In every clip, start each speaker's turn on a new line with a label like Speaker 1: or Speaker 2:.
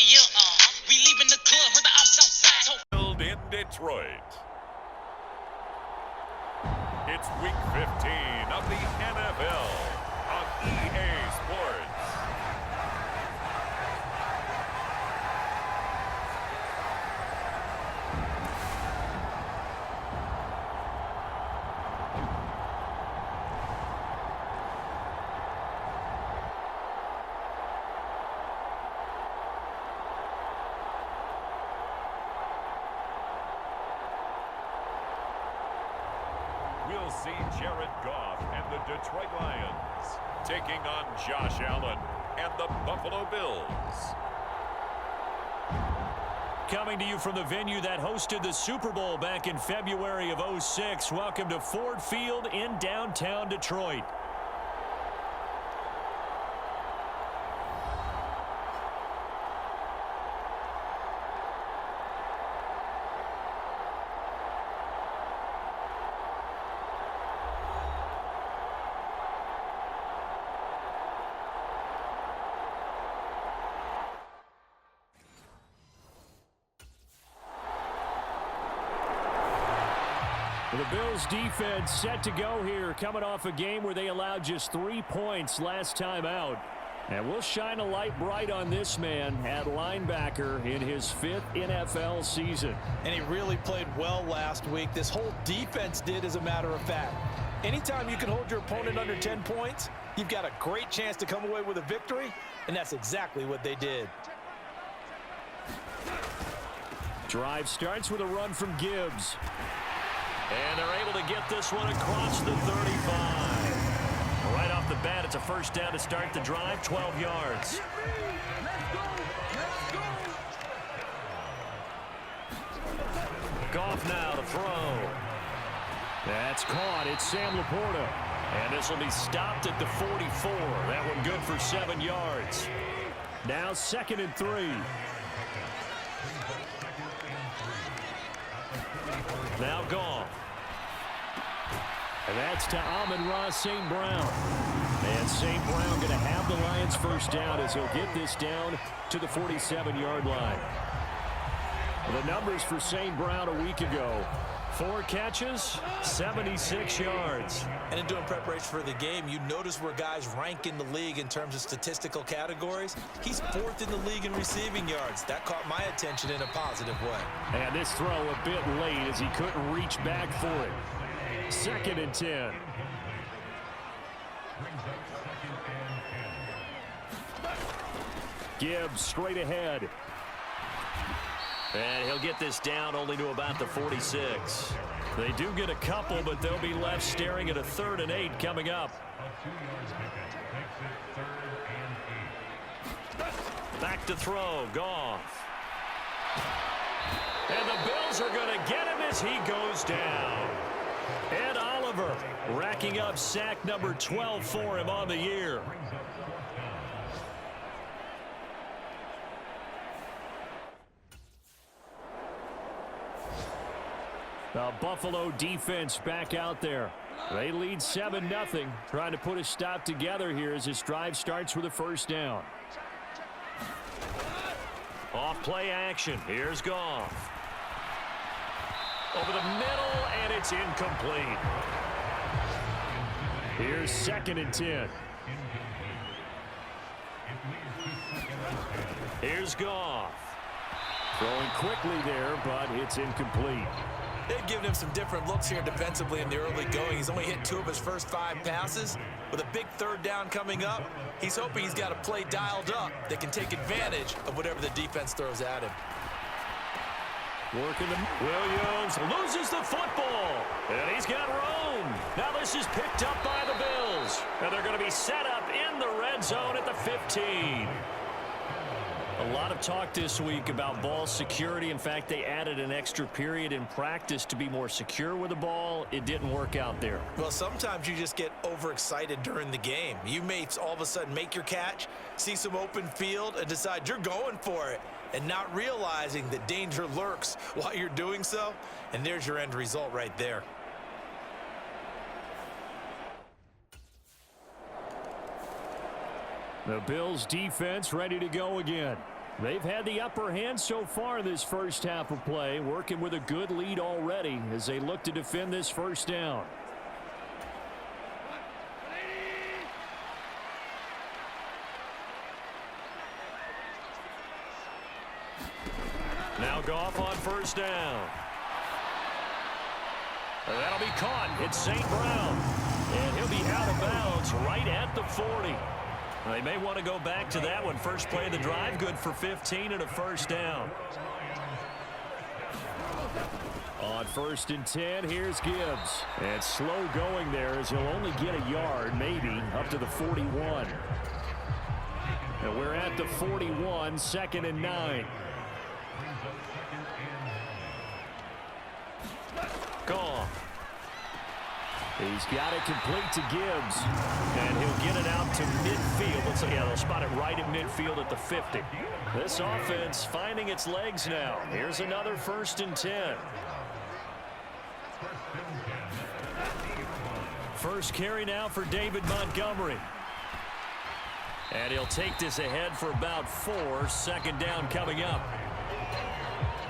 Speaker 1: We leaving the club, heard the ops outside.
Speaker 2: In Detroit. It's week 15 of the NFL on EA Sports. We'll see Jared Goff and the Detroit Lions taking on Josh Allen and the Buffalo Bills.
Speaker 3: Coming to you from the venue that hosted the Super Bowl back in February of '06. Welcome to Ford Field in downtown Detroit. The Bills defense set to go here, coming off a game where they allowed just 3 points last time out. And we'll shine a light bright on this man at linebacker in his 5th NFL season.
Speaker 4: And he really played well last week. This whole defense did, as a matter of fact. Anytime you can hold your opponent under 10 points, you've got a great chance to come away with a victory, and that's exactly what they did.
Speaker 3: Drive starts with a run from Gibbs. And they're able to get this one across the 35. Right off the bat, it's a first down to start the drive, 12 yards. Goff now to throw. That's caught. It's Sam Laporta. And this will be stopped at the 44. That one good for 7 yards. Now 2nd and 3. Now Goff. And that's to Amon-Ra St. Brown. And St. Brown going to have the Lions first down as he'll get this down to the 47-yard line. The numbers for St. Brown a week ago. 4 catches, 76 yards.
Speaker 4: And in doing preparation for the game, you notice where guys rank in the league in terms of statistical categories. He's 4th in the league in receiving yards. That caught my attention in a positive way.
Speaker 3: And this throw a bit late as he couldn't reach back for it. 2nd and 10. Gibbs straight ahead. And he'll get this down only to about the 46. They do get a couple, but they'll be left staring at a 3rd and 8 coming up. Back to throw, Goff. And the Bills are going to get him as he goes down. Ed Oliver racking up sack number 12 for him on the year. The Buffalo defense back out there. They lead 7-0, trying to put a stop together here as this drive starts with a first down. Off play action. Here's Goff. Over the middle, and it's incomplete. Here's 2nd and 10. Here's Goff. Throwing quickly there, but it's incomplete.
Speaker 4: They've given him some different looks here defensively in the early going. He's only hit 2 of his first 5 passes. With a big 3rd down coming up, he's hoping he's got a play dialed up that can take advantage of whatever the defense throws at him.
Speaker 3: Working the Williams loses the football, and he's got room. Now this is picked up by the Bills, and they're going to be set up in the red zone at the 15. A lot of talk this week about ball security. In fact, they added an extra period in practice to be more secure with the ball. It didn't work out there.
Speaker 4: Well, sometimes you just get overexcited during the game. You may all of a sudden make your catch, see some open field, and decide you're going for it, and not realizing that danger lurks while you're doing so. And there's your end result right there.
Speaker 3: The Bills defense ready to go again. They've had the upper hand so far in this first half of play, working with a good lead already as they look to defend this first down. Now Goff on first down. That'll be caught. It's St. Brown. And he'll be out of bounds right at the 40. They may want to go back to that one. First play of the drive, good for 15 and a first down. On 1st and 10, here's Gibbs. And slow going there as he'll only get a yard, maybe, up to the 41. And we're at the 41, 2nd and 9. Goff. He's got it complete to Gibbs. And he'll get it out to midfield. Let's say, yeah, they'll spot it right at midfield at the 50. This offense finding its legs now. Here's another 1st and 10. First carry now for David Montgomery. And he'll take this ahead for about 4. 2nd down coming up.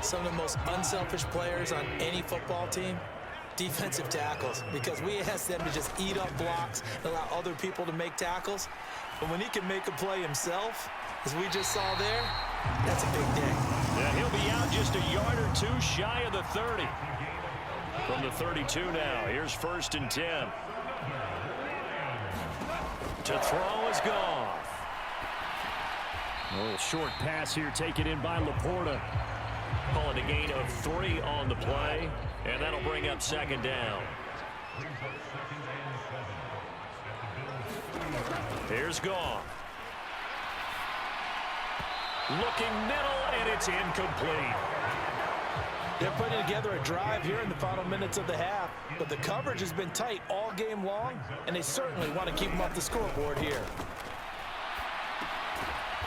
Speaker 4: Some of the most unselfish players on any football team, defensive tackles, because we ask them to just eat up blocks and allow other people to make tackles. But when he can make a play himself, as we just saw there, that's a big day.
Speaker 3: And he'll be out just a yard or 2 shy of the 30. From the 32 now, here's 1st and 10. To throw is Goff. A little short pass here taken in by Laporta. Call it a gain of 3 on the play, and that'll bring up 2nd down. Here's Goff. Looking middle, and it's incomplete.
Speaker 4: They're putting together a drive here in the final minutes of the half, but the coverage has been tight all game long, and they certainly want to keep them off the scoreboard here.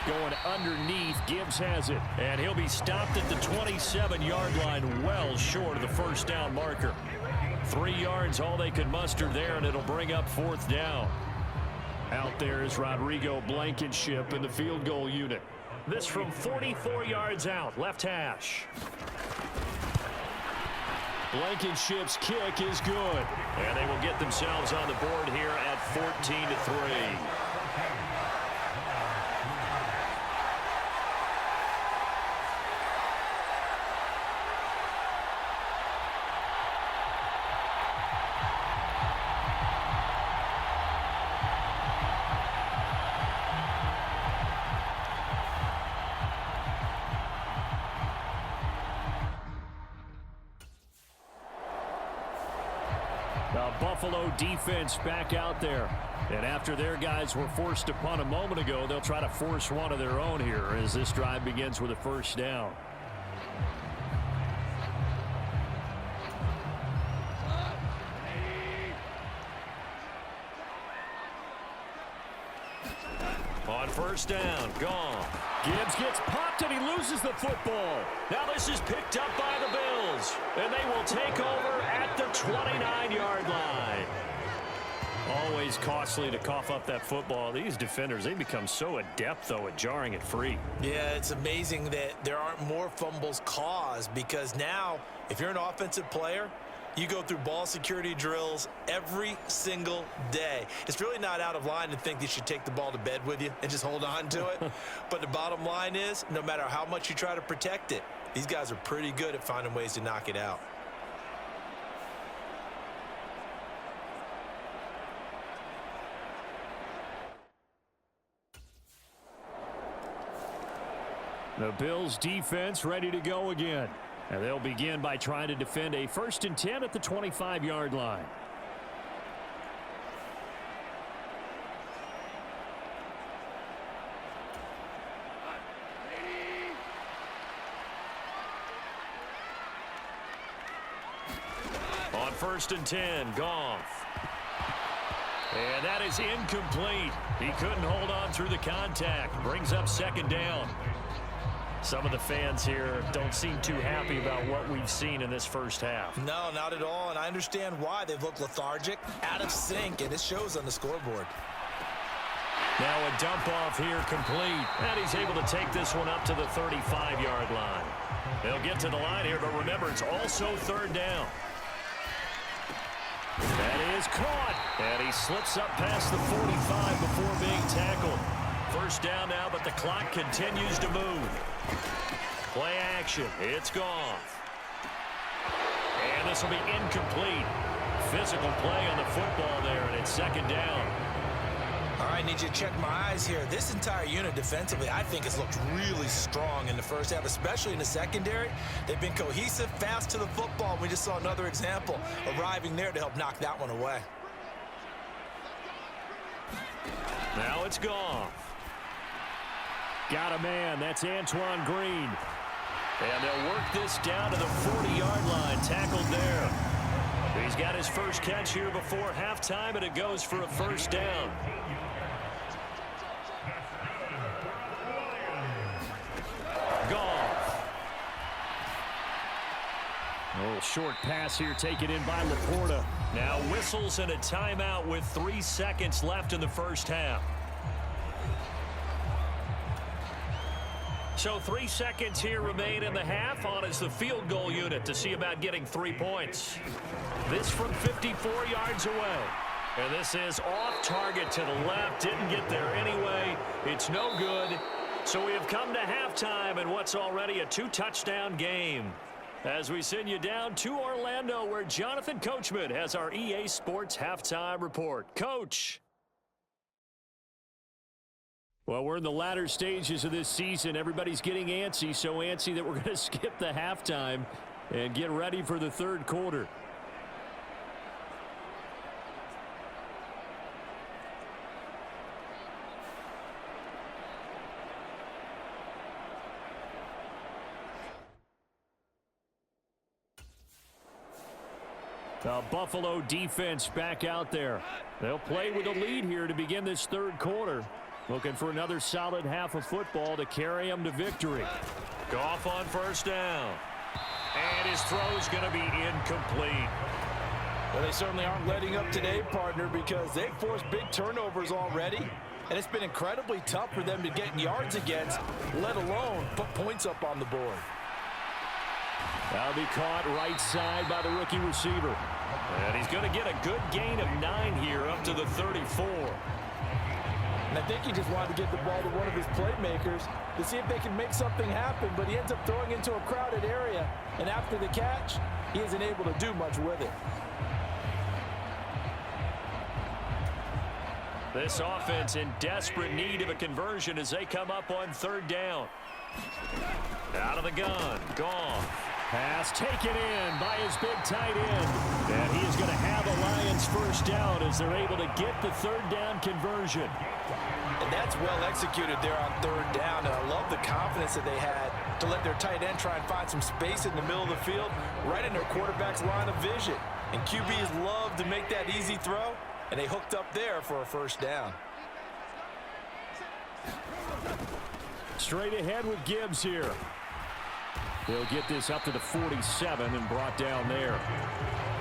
Speaker 3: Going underneath, Gibbs has it, and he'll be stopped at the 27-yard line, well short of the first down marker. 3 yards, all they could muster there, and it'll bring up 4th down. Out there is Rodrigo Blankenship in the field goal unit. This from 44 yards out, left hash. Blankenship's kick is good, and they will get themselves on the board here at 14-3. Buffalo defense back out there. And after their guys were forced to punt a moment ago, they'll try to force one of their own here as this drive begins with a first down. On first down, gone. Gibbs gets popped and he loses the football. Now this is picked up by the Bills. And they will take over at the 29-yard line. Always costly to cough up that football. These defenders, they become so adept, though, at jarring it free.
Speaker 4: Yeah, it's amazing that there aren't more fumbles caused, because now, if you're an offensive player, you go through ball security drills every single day. It's really not out of line to think you should take the ball to bed with you and just hold on to it. But the bottom line is, no matter how much you try to protect it, these guys are pretty good at finding ways to knock it out.
Speaker 3: The Bills defense ready to go again. And they'll begin by trying to defend a 1st and 10 at the 25-yard line. On 1st and 10, Goff. And that is incomplete. He couldn't hold on through the contact. Brings up 2nd down. Some of the fans here don't seem too happy about what we've seen in this first half.
Speaker 4: No, not at all, and I understand why. They've looked lethargic, out of sync, and it shows on the scoreboard.
Speaker 3: Now a dump off here complete. And he's able to take this one up to the 35-yard line. They'll get to the line here, but remember, it's also third down. That is caught. And he slips up past the 45 before being tackled. First down now, but the clock continues to move. Play action. It's gone. And this will be incomplete. Physical play on the football there, and it's second down.
Speaker 4: All right, I need you to check my eyes here. This entire unit defensively, I think, has looked really strong in the first half, especially in the secondary. They've been cohesive, fast to the football. We just saw another example arriving there to help knock that one away.
Speaker 3: Now it's Goff. Got a man. That's Antoine Green. And they'll work this down to the 40-yard line. Tackled there. He's got his first catch here before halftime, and it goes for a first down. Goff. A little short pass here taken in by Laporta. Now whistles and a timeout with 3 seconds left in the first half. So 3 seconds here remain in the half. On is the field goal unit to see about getting 3 points. This from 54 yards away. And this is off target to the left. Didn't get there anyway. It's no good. So we have come to halftime in what's already a 2-touchdown game. As we send you down to Orlando, where Jonathan Coachman has our EA Sports halftime report. Coach. Well, we're in the latter stages of this season. Everybody's getting antsy, so antsy that we're going to skip the halftime and get ready for the third quarter. The Buffalo defense back out there. They'll play with a lead here to begin this third quarter. Looking for another solid half of football to carry them to victory. Goff on first down. And his throw's going to be incomplete.
Speaker 4: Well, they certainly aren't letting up today, partner, because they've forced big turnovers already. And it's been incredibly tough for them to get yards against, let alone put points up on the board.
Speaker 3: That'll be caught right side by the rookie receiver. And he's going to get a good gain of 9 here up to the 34.
Speaker 4: And I think he just wanted to get the ball to one of his playmakers to see if they can make something happen, but he ends up throwing into a crowded area. And after the catch, he isn't able to do much with it.
Speaker 3: This offense in desperate need of a conversion as they come up on third down. Out of the gun. Goff. Pass taken in by his big tight end. And he is going to have a Lions first down as they're able to get the third down conversion.
Speaker 4: And that's well executed there on third down. And I love the confidence that they had to let their tight end try and find some space in the middle of the field, right in their quarterback's line of vision. And QBs love to make that easy throw, and they hooked up there for a first down.
Speaker 3: Straight ahead with Gibbs here. They'll get this up to the 47 and brought down there.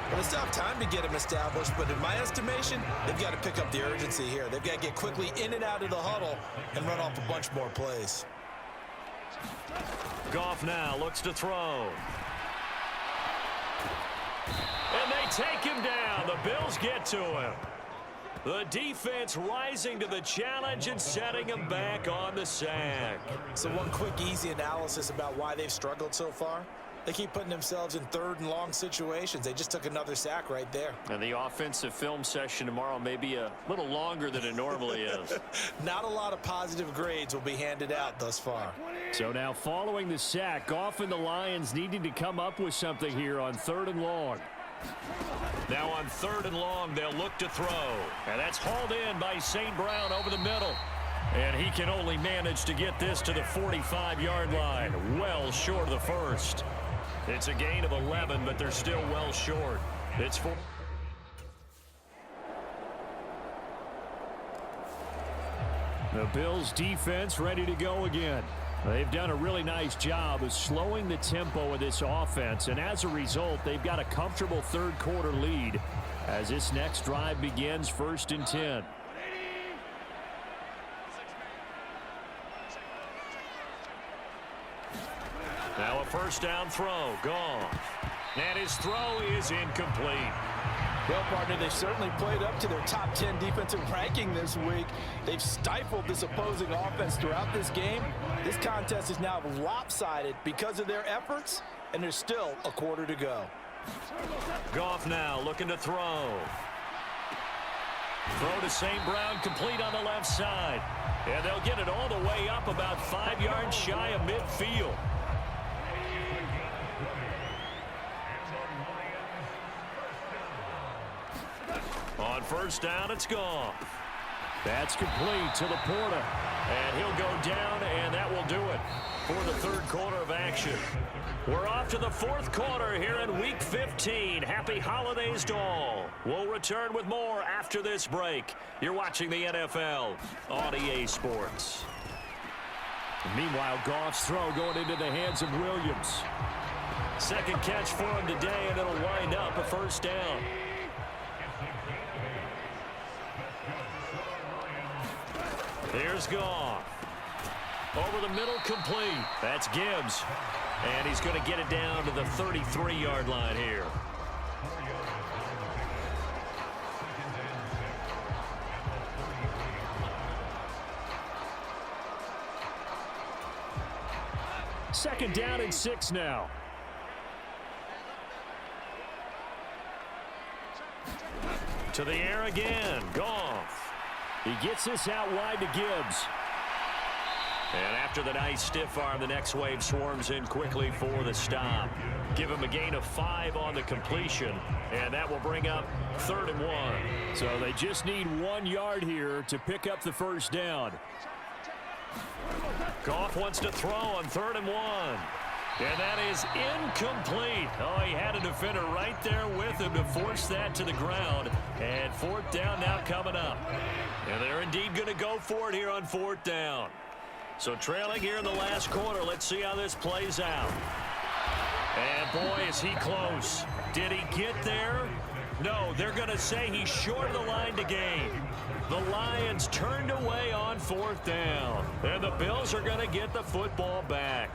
Speaker 4: Well, they still have time to get him established, but in my estimation, they've got to pick up the urgency here. They've got to get quickly in and out of the huddle and run off a bunch more plays.
Speaker 3: Goff now looks to throw. And they take him down. The Bills get to him. The defense rising to the challenge and setting him back on the sack.
Speaker 4: So one quick, easy analysis about why they've struggled so far. They keep putting themselves in third and long situations. They just took another sack right there.
Speaker 3: And the offensive film session tomorrow may be a little longer than it normally is.
Speaker 4: Not a lot of positive grades will be handed out thus far.
Speaker 3: So now following the sack, Goff and the Lions needing to come up with something here on third and long. Now on third and long, they'll look to throw. And that's hauled in by St. Brown over the middle. And he can only manage to get this to the 45-yard line. Well short of the first. It's a gain of 11, but they're still well short. It's 4. The Bills defense ready to go again. They've done a really nice job of slowing the tempo of this offense, and as a result, they've got a comfortable third quarter lead as this next drive begins 1st and 10. Now a first down throw. Goff. And his throw is incomplete.
Speaker 5: Well, partner, they certainly played up to their top 10 defensive ranking this week. They've stifled this opposing offense throughout this game. This contest is now lopsided because of their efforts, and there's still a quarter to go.
Speaker 3: Goff now looking to throw. Throw to St. Brown, complete on the left side. And they'll get it all the way up about 5 yards shy of midfield. On first down, it's Goff. That's complete to Laporta. And he'll go down, and that will do it for the third quarter of action. We're off to the fourth quarter here in Week 15. Happy holidays to all. We'll return with more after this break. You're watching the NFL on EA Sports.
Speaker 6: Meanwhile, Goff's throw going into the hands of Williams.
Speaker 3: Second catch for him today, and it'll wind up a first down. Here's Goff. Over the middle, complete. That's Gibbs. And he's going to get it down to the 33-yard line here.
Speaker 6: Second down and 6 now.
Speaker 3: To the air again. Goff.
Speaker 6: He gets this out wide to Gibbs.
Speaker 3: And after the nice stiff arm, the next wave swarms in quickly for the stop. Give him a gain of 5 on the completion, and that will bring up 3rd and 1.
Speaker 6: So they just need 1 yard here to pick up the first down.
Speaker 3: Goff wants to throw on 3rd and 1. And that is incomplete. Oh, he had a defender right there with him to force that to the ground. And 4th down now coming up. And they're indeed going to go for it here on 4th down. So trailing here in the last quarter. Let's see how this plays out. And boy, is he close. Did he get there? No, they're going to say he's short of the line to gain. The Lions turned away on 4th down. And the Bills are going to get the football back.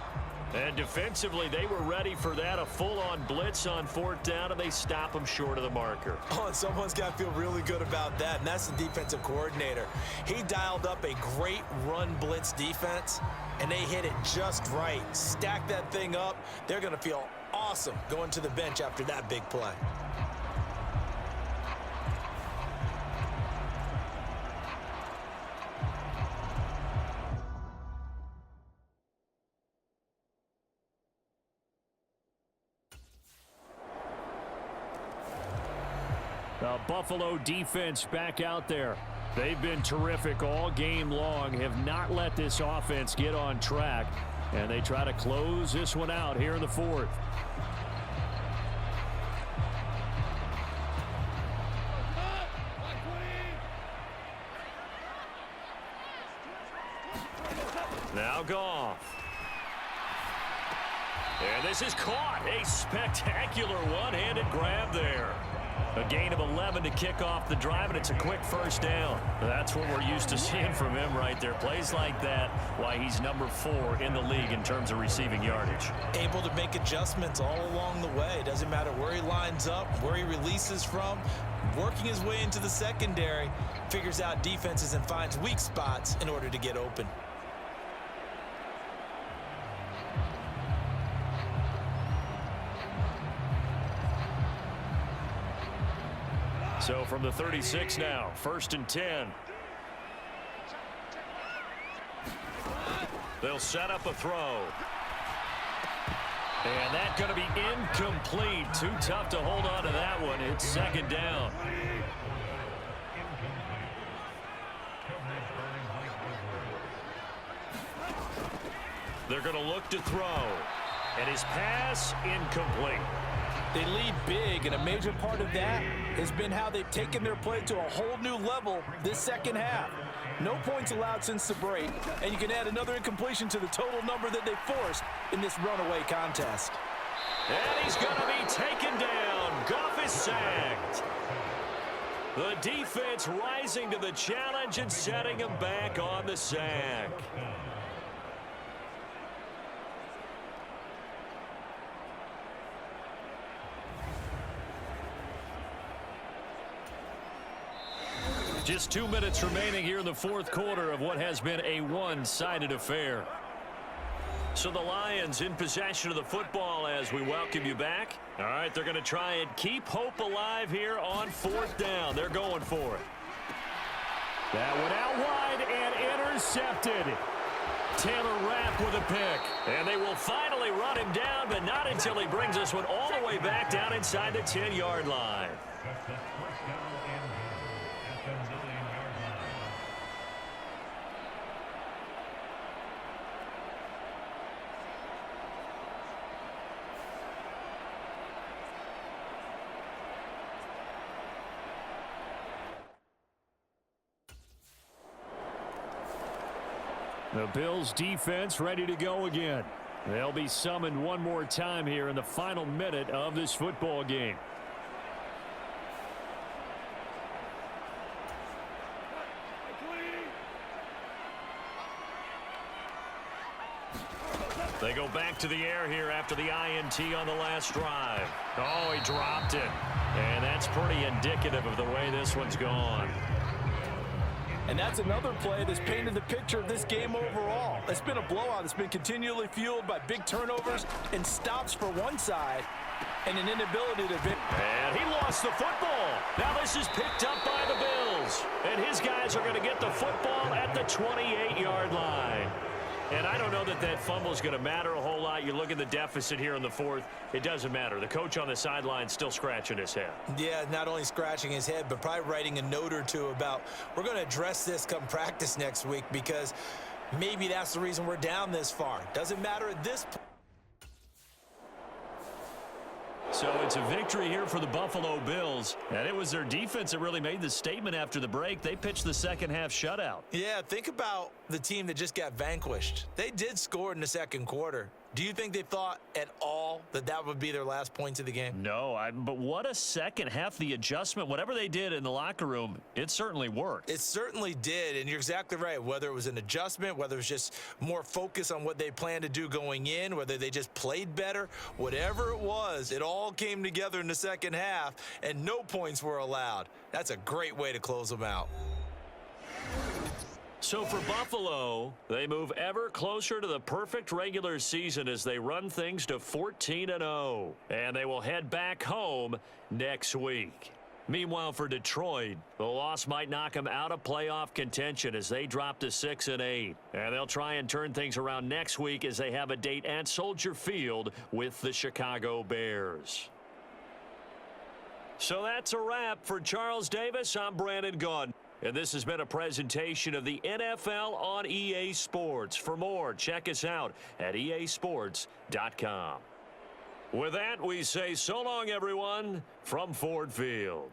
Speaker 3: And defensively, they were ready for that, a full-on blitz on 4th down, and they stop them short of the marker.
Speaker 4: Oh, and someone's got to feel really good about that, and that's the defensive coordinator. He dialed up a great run blitz defense, and they hit it just right. Stack that thing up. They're going to feel awesome going to the bench after that big play.
Speaker 6: The Buffalo defense back out there. They've been terrific all game long, have not let this offense get on track, and they try to close this one out here in the 4th.
Speaker 3: Now Goff. And this is caught. A spectacular one-handed grab there. A gain of 11 to kick off the drive, and it's a quick first down. That's what we're used to seeing from him right there. Plays like that, why he's number 4 in the league in terms of receiving yardage.
Speaker 4: Able to make adjustments all along the way. Doesn't matter where he lines up, where he releases from. Working his way into the secondary, figures out defenses and finds weak spots in order to get open.
Speaker 3: So from the 36 now, 1st and 10. They'll set up a throw. And that's going to be incomplete. Too tough to hold on to that one. It's 2nd down. They're going to look to throw. And his pass incomplete.
Speaker 5: They lead big, and a major part of that has been how they've taken their play to a whole new level this second half. No points allowed since the break, and you can add another incompletion to the total number that they forced in this runaway contest.
Speaker 3: And he's going to be taken down. Goff is sacked. The defense rising to the challenge and setting him back on the sack.
Speaker 6: Just 2 minutes remaining here in the fourth quarter of what has been a one-sided affair. So the Lions in possession of the football as we welcome you back. All right, they're going to try and keep hope alive here on fourth down. They're going for it.
Speaker 3: That went out wide and intercepted.
Speaker 6: Taylor Rapp with a pick. And they will finally run him down, but not until he brings this one all the way back down inside the 10-yard line.
Speaker 3: The Bills defense ready to go again. They'll be summoned one more time here in the final minute of this football game.
Speaker 6: They go back to the air here after the INT on the last drive. Oh, he dropped it. And that's pretty indicative of the way this one's gone.
Speaker 5: And that's another play that's painted the picture of this game overall. It's been a blowout. It's been continually fueled by big turnovers and stops for one side and an inability to...
Speaker 6: And he lost the football. Now this is picked up by the Bills. And his guys are going to get the football at the 28-yard line. And I don't know that that fumble is going to matter a whole lot. You look at the deficit here in the fourth. It doesn't matter. The coach on the sideline still scratching his head.
Speaker 4: Yeah, not only scratching his head, but probably writing a note or two about we're going to address this come practice next week because maybe that's the reason we're down this far. Doesn't matter at this point.
Speaker 6: So it's a victory here for the Buffalo Bills. And it was their defense that really made the statement after the break. They pitched the second half shutout.
Speaker 4: Yeah, think about the team that just got vanquished. They did score in the second quarter. Do you think they thought at all that that would be their last points of the game?
Speaker 6: No, but what a second half. The adjustment, whatever they did in the locker room, it certainly worked.
Speaker 4: It certainly did, and you're exactly right. Whether it was an adjustment, whether it was just more focus on what they planned to do going in, whether they just played better, whatever it was, it all came together in the second half, and no points were allowed. That's a great way to close them out.
Speaker 6: So for Buffalo, they move ever closer to the perfect regular season as they run things to 14-0. And they will head back home next week. Meanwhile, for Detroit, the loss might knock them out of playoff contention as they drop to 6-8. And they'll try and turn things around next week as they have a date at Soldier Field with the Chicago Bears. So that's a wrap. For Charles Davis, I'm Brandon Gaudin. And this has been a presentation of the NFL on EA Sports. For more, check us out at easports.com. With that, we say so long, everyone, from Ford Field.